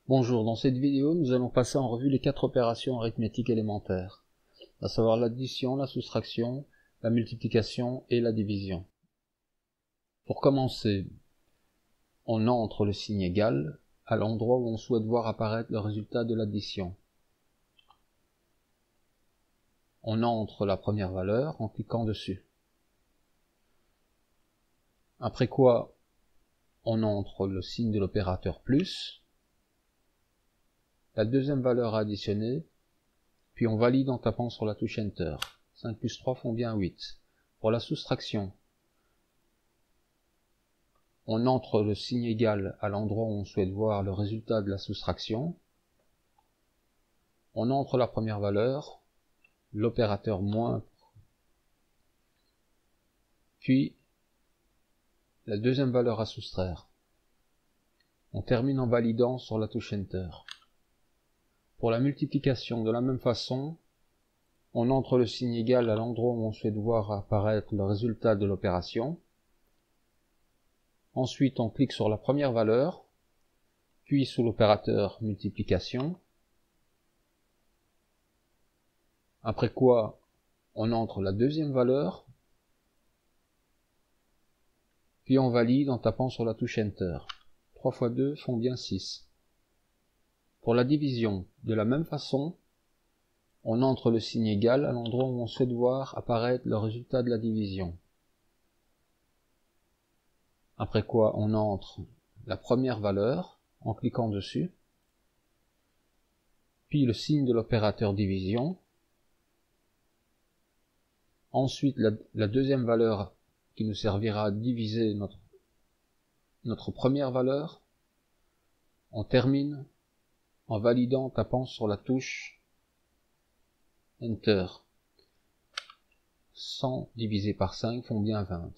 Bonjour, dans cette vidéo, nous allons passer en revue les 4 opérations arithmétiques élémentaires, à savoir l'addition, la soustraction, la multiplication et la division. Pour commencer, on entre le signe égal à l'endroit où on souhaite voir apparaître le résultat de l'addition. On entre la première valeur en cliquant dessus. Après quoi, on entre le signe de l'opérateur plus, la deuxième valeur à additionner, puis on valide en tapant sur la touche Enter. 5 plus 3 font bien 8. Pour la soustraction, on entre le signe égal à l'endroit où on souhaite voir le résultat de la soustraction. On entre la première valeur, l'opérateur moins, puis la deuxième valeur à soustraire. On termine en validant sur la touche Enter. Pour la multiplication, de la même façon, on entre le signe égal à l'endroit où on souhaite voir apparaître le résultat de l'opération. Ensuite, on clique sur la première valeur, puis sous l'opérateur multiplication. Après quoi, on entre la deuxième valeur, puis on valide en tapant sur la touche Enter. 3 fois 2 font bien 6. Pour la division, de la même façon, on entre le signe égal à l'endroit où on souhaite voir apparaître le résultat de la division. Après quoi, on entre la première valeur en cliquant dessus, puis le signe de l'opérateur division, ensuite la deuxième valeur qui nous servira à diviser notre première valeur. On termine en validant en tapant sur la touche Enter. 100 divisé par 5 font bien 20.